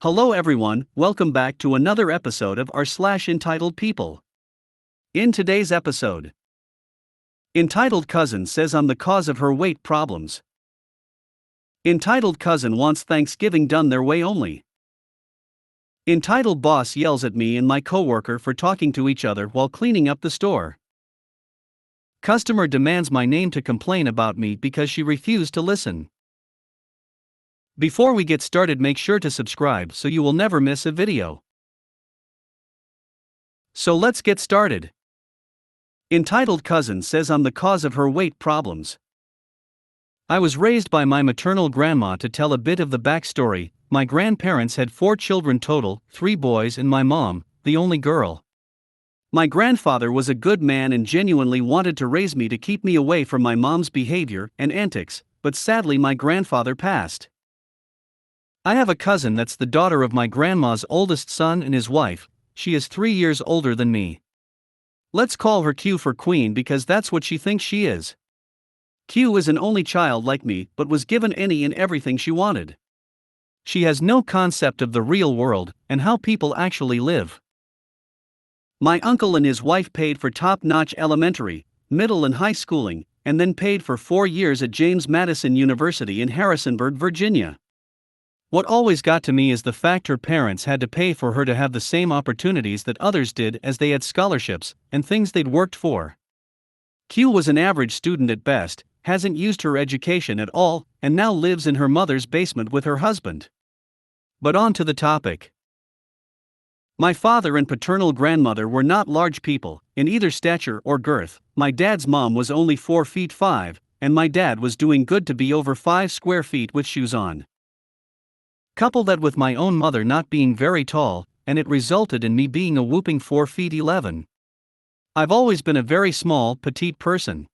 Hello everyone, welcome back to another episode of r/slash entitled people. In today's episode, entitled cousin says I'm the cause of her weight problems. Entitled cousin wants Thanksgiving done their way only. Entitled boss yells at me and my coworker for talking to each other while cleaning up the store. Customer demands my name to complain about me because she refused to listen. Before we get started, make sure to subscribe so you will never miss a video. So let's get started. Entitled cousin says I'm the cause of her weight problems. I was raised by my maternal grandma. To tell a bit of the backstory, my grandparents had 4 children total, 3 boys and my mom, the only girl. My grandfather was a good man and genuinely wanted to raise me to keep me away from my mom's behavior and antics, but sadly my grandfather passed. I have a cousin that's the daughter of my grandma's oldest son and his wife. She is 3 years older than me. Let's call her Q for Queen because that's what she thinks she is. Q is an only child like me but was given any and everything she wanted. She has no concept of the real world and how people actually live. My uncle and his wife paid for top-notch elementary, middle and high schooling, and then paid for 4 years at James Madison University in Harrisonburg, Virginia. What always got to me is the fact her parents had to pay for her to have the same opportunities that others did, as they had scholarships and things they'd worked for. Q was an average student at best, hasn't used her education at all, and now lives in her mother's basement with her husband. But on to the topic. My father and paternal grandmother were not large people, in either stature or girth. My dad's mom was only 4 feet 5, and my dad was doing good to be over 5 square feet with shoes on. Couple that with my own mother not being very tall, and it resulted in me being a whopping 4 feet 11. I've always been a very small, petite person.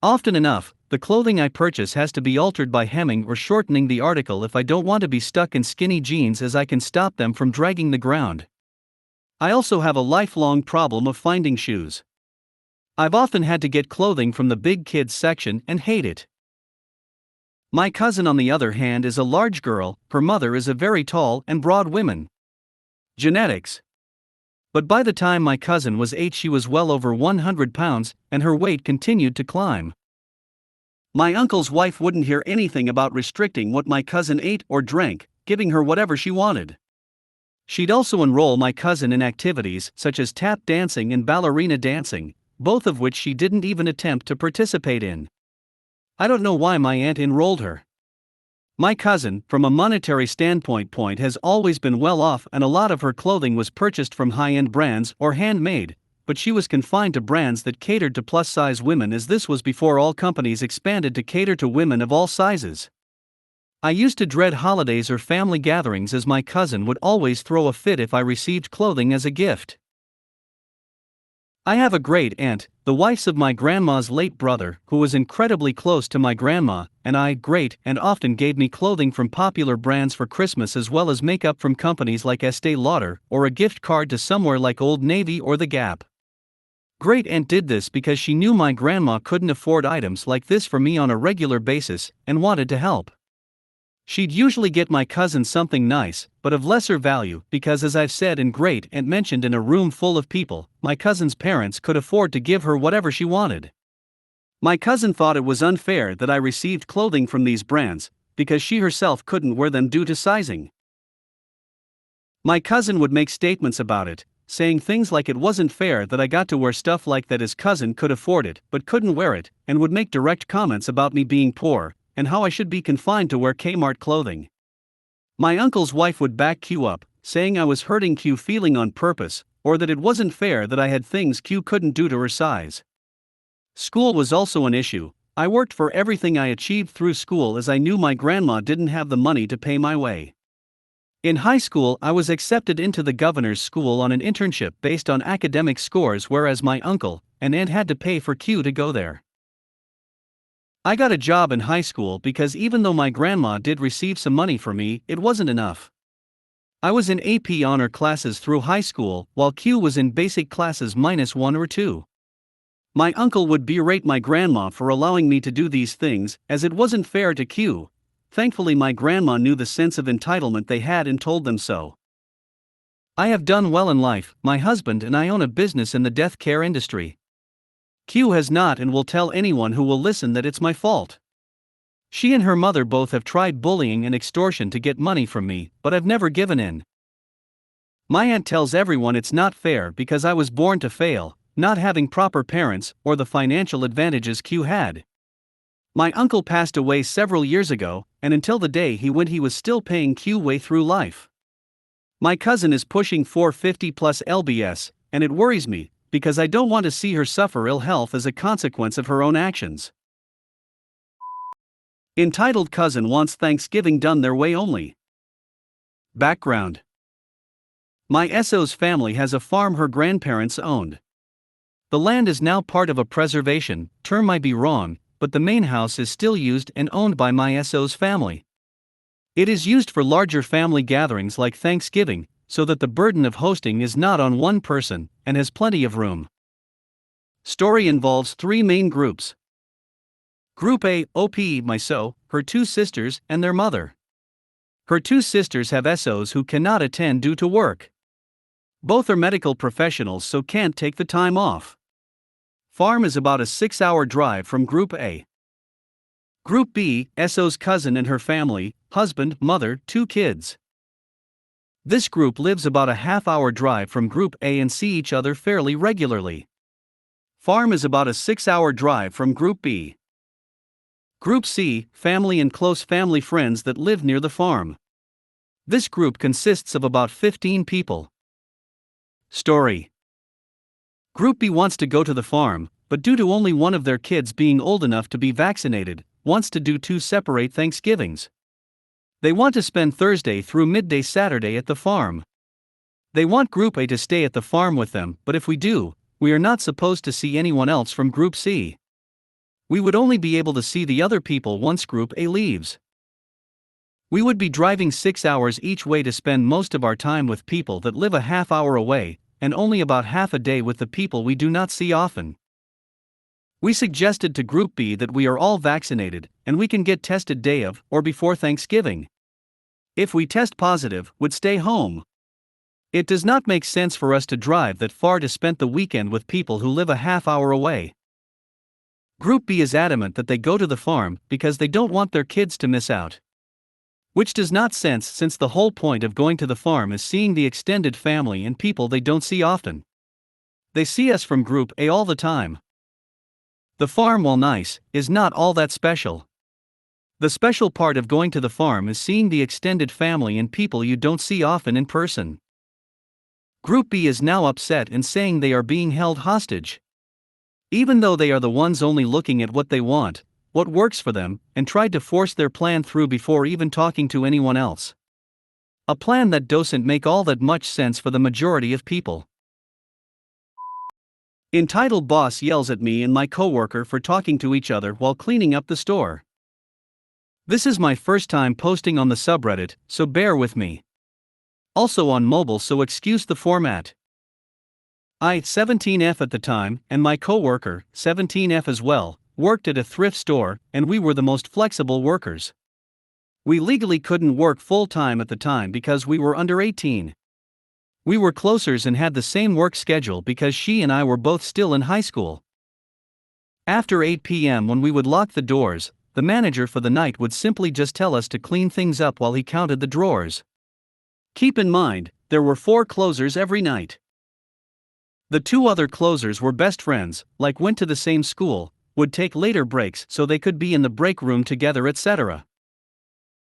Often enough, the clothing I purchase has to be altered by hemming or shortening the article if I don't want to be stuck in skinny jeans, as I can stop them from dragging the ground. I also have a lifelong problem of finding shoes. I've often had to get clothing from the big kids section and hate it. My cousin, on the other hand, is a large girl. Her mother is a very tall and broad woman. Genetics. But by the time my cousin was 8, she was well over 100 pounds, and her weight continued to climb. My uncle's wife wouldn't hear anything about restricting what my cousin ate or drank, giving her whatever she wanted. She'd also enroll my cousin in activities such as tap dancing and ballerina dancing, both of which she didn't even attempt to participate in. I don't know why my aunt enrolled her. My cousin, from a monetary standpoint, has always been well off, and a lot of her clothing was purchased from high-end brands or handmade, but she was confined to brands that catered to plus-size women, as this was before all companies expanded to cater to women of all sizes. I used to dread holidays or family gatherings, as my cousin would always throw a fit if I received clothing as a gift. I have a great aunt, the wife of my grandma's late brother, who was incredibly close to my grandma, and great aunt often gave me clothing from popular brands for Christmas, as well as makeup from companies like Estee Lauder, or a gift card to somewhere like Old Navy or The Gap. Great aunt did this because she knew my grandma couldn't afford items like this for me on a regular basis, and wanted to help. She'd usually get my cousin something nice, but of lesser value, because, as I've said and great aunt mentioned, in a room full of people, my cousin's parents could afford to give her whatever she wanted. My cousin thought it was unfair that I received clothing from these brands, because she herself couldn't wear them due to sizing. My cousin would make statements about it, saying things like it wasn't fair that I got to wear stuff like that. His cousin could afford it but couldn't wear it, and would make direct comments about me being poor, and how I should be confined to wear Kmart clothing. My uncle's wife would back Q up, saying I was hurting Q feeling on purpose, or that it wasn't fair that I had things Q couldn't do to her size. School was also an issue. I worked for everything I achieved through school, as I knew my grandma didn't have the money to pay my way. In high school, I was accepted into the governor's school on an internship based on academic scores, whereas my uncle and aunt had to pay for Q to go there. I got a job in high school because even though my grandma did receive some money from me, it wasn't enough. I was in AP honor classes through high school, while Q was in basic classes -1 or 2. My uncle would berate my grandma for allowing me to do these things, as it wasn't fair to Q, Thankfully my grandma knew the sense of entitlement they had and told them so. I have done well in life, my husband and I own a business in the death care industry. Q has not and will tell anyone who will listen that it's my fault. She and her mother both have tried bullying and extortion to get money from me, but I've never given in. My aunt tells everyone it's not fair because I was born to fail, not having proper parents or the financial advantages Q had. My uncle passed away several years ago, and until the day he went he was still paying Q way through life. My cousin is pushing 450 plus lbs, and it worries me, because I don't want to see her suffer ill health as a consequence of her own actions. Entitled cousin wants Thanksgiving done their way only. Background: my SO's family has a farm her grandparents owned. The land is now part of a preservation, term might be wrong, but the main house is still used and owned by my SO's family. It is used for larger family gatherings like Thanksgiving, so that the burden of hosting is not on one person, and has plenty of room. Story involves three main groups. Group A, OP, my SO, her two sisters, and their mother. Her two sisters have SOs who cannot attend due to work. Both are medical professionals so can't take the time off. Farm is about a 6-hour drive from Group A. Group B, SO's cousin and her family, husband, mother, 2 kids. This group lives about a half-hour drive from Group A and see each other fairly regularly. Farm is about a 6-hour drive from Group B. Group C, family and close family friends that live near the farm. This group consists of about 15 people. Story: Group B wants to go to the farm, but due to only one of their kids being old enough to be vaccinated, wants to do 2 separate Thanksgivings. They want to spend Thursday through midday Saturday at the farm. They want Group A to stay at the farm with them, but if we do, we are not supposed to see anyone else from Group C. We would only be able to see the other people once Group A leaves. We would be driving 6 hours each way to spend most of our time with people that live a half hour away, and only about half a day with the people we do not see often. We suggested to Group B that we are all vaccinated, and we can get tested day of or before Thanksgiving. If we test positive, would stay home. It does not make sense for us to drive that far to spend the weekend with people who live a half hour away. Group B is adamant that they go to the farm because they don't want their kids to miss out. Which does not sense since the whole point of going to the farm is seeing the extended family and people they don't see often. They see us from Group A all the time. The farm, while nice, is not all that special. The special part of going to the farm is seeing the extended family and people you don't see often in person. Group B is now upset and saying they are being held hostage. Even though they are the ones only looking at what they want, what works for them, and tried to force their plan through before even talking to anyone else. A plan that doesn't make all that much sense for the majority of people. Entitled boss yells at me and my coworker for talking to each other while cleaning up the store. This is my first time posting on the subreddit, so bear with me. Also on mobile, so excuse the format. I, 17F at the time, and my coworker, 17F as well, worked at a thrift store, and we were the most flexible workers. We legally couldn't work full-time at the time because we were under 18. We were closers and had the same work schedule because she and I were both still in high school. After 8 p.m. when we would lock the doors, the manager for the night would simply just tell us to clean things up while he counted the drawers. Keep in mind, there were 4 closers every night. The 2 other closers were best friends, like went to the same school, would take later breaks so they could be in the break room together, etc.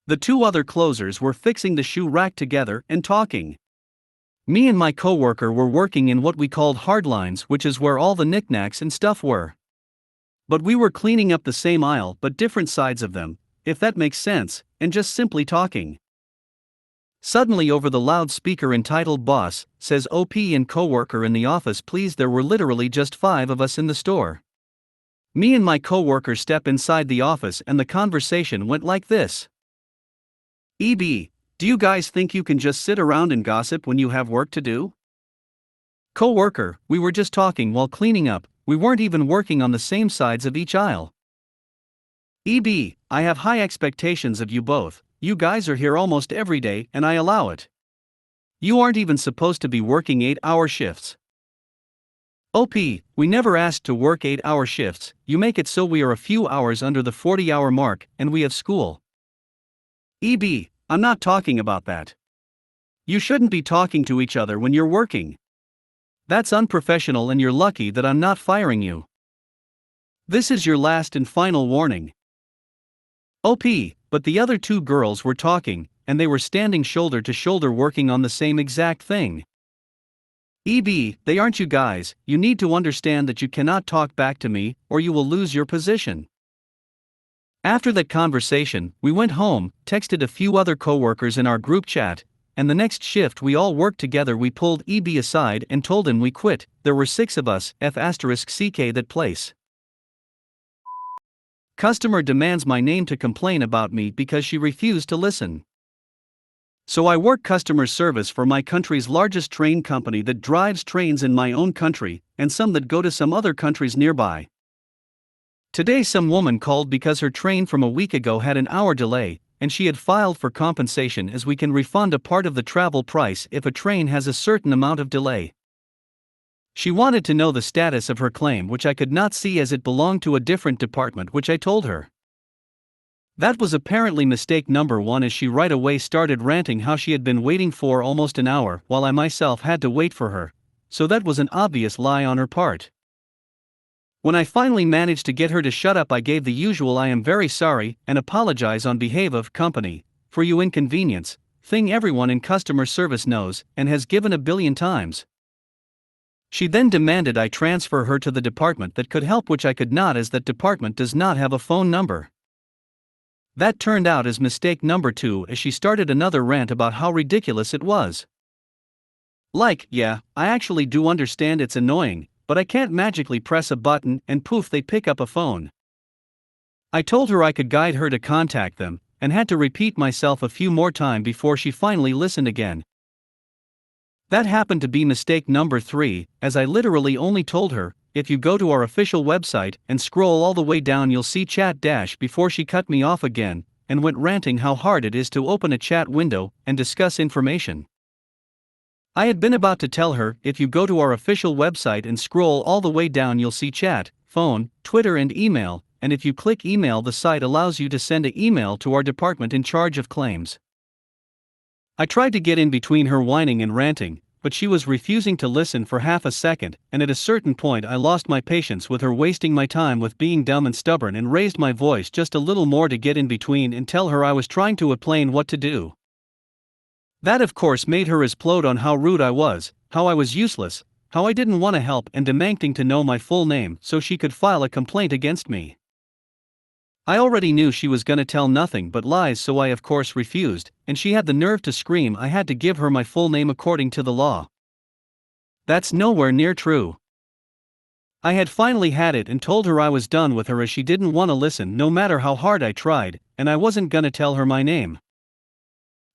The 2 other closers were fixing the shoe rack together and talking. Me and my coworker were working in what we called hardlines, which is where all the knickknacks and stuff were. But we were cleaning up the same aisle but different sides of them, if that makes sense, and just simply talking. Suddenly over the loudspeaker entitled boss, says OP and coworker in the office please, there were literally just 5 of us in the store. Me and my coworker step inside the office and the conversation went like this. EB, do you guys think you can just sit around and gossip when you have work to do? Coworker, we were just talking while cleaning up, we weren't even working on the same sides of each aisle. EB, I have high expectations of you both. You guys are here almost every day and I allow it. You aren't even supposed to be working 8-hour shifts. OP, we never asked to work 8-hour shifts, you make it so we are a few hours under the 40-hour mark and we have school. EB, I'm not talking about that. You shouldn't be talking to each other when you're working. That's unprofessional and you're lucky that I'm not firing you. This is your last and final warning. OP, but the other two girls were talking, and they were standing shoulder to shoulder working on the same exact thing. EB, they aren't you guys, you need to understand that you cannot talk back to me, or you will lose your position. After that conversation, we went home, texted a few other coworkers in our group chat, and the next shift we all worked together. We pulled EB aside and told him we quit. There were 6 of us, F***ck that place. Customer demands my name to complain about me because she refused to listen. So I work customer service for my country's largest train company that drives trains in my own country, and some that go to some other countries nearby. Today some woman called because her train from a week ago had an hour delay, and she had filed for compensation as we can refund a part of the travel price if a train has a certain amount of delay. She wanted to know the status of her claim, which I could not see as it belonged to a different department, which I told her. That was apparently mistake number 1, as she right away started ranting how she had been waiting for almost an hour while I myself had to wait for her, so that was an obvious lie on her part. When I finally managed to get her to shut up, I gave the usual "I am very sorry" and apologize on behalf of company for you inconvenience thing everyone in customer service knows and has given a billion times. She then demanded I transfer her to the department that could help, which I could not, as that department does not have a phone number. That turned out as mistake number 2, as she started another rant about how ridiculous it was. Like, yeah, I actually do understand it's annoying, but I can't magically press a button and poof they pick up a phone. I told her I could guide her to contact them, and had to repeat myself a few more times before she finally listened again. That happened to be mistake number 3, as I literally only told her, if you go to our official website and scroll all the way down you'll see chat dash, before she cut me off again, and went ranting how hard it is to open a chat window and discuss information. I had been about to tell her, if you go to our official website and scroll all the way down you'll see chat, phone, Twitter and email, and if you click email the site allows you to send an email to our department in charge of claims. I tried to get in between her whining and ranting, but she was refusing to listen for half a second, and at a certain point I lost my patience with her wasting my time with being dumb and stubborn, and raised my voice just a little more to get in between and tell her I was trying to explain what to do. That of course made her explode on how rude I was, how I was useless, how I didn't want to help, and demanding to know my full name so she could file a complaint against me. I already knew she was gonna tell nothing but lies, so I of course refused, and she had the nerve to scream I had to give her my full name according to the law. That's nowhere near true. I had finally had it and told her I was done with her, as she didn't want to listen no matter how hard I tried, and I wasn't gonna tell her my name.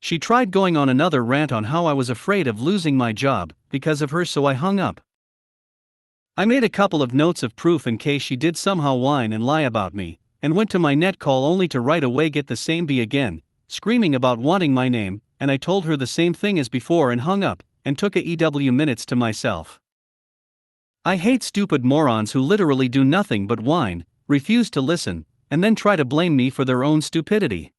She tried going on another rant on how I was afraid of losing my job because of her, so I hung up. I made a couple of notes of proof in case she did somehow whine and lie about me, and went to my net call only to right away get the same B again, screaming about wanting my name, and I told her the same thing as before and hung up, and took a EW minutes to myself. I hate stupid morons who literally do nothing but whine, refuse to listen, and then try to blame me for their own stupidity.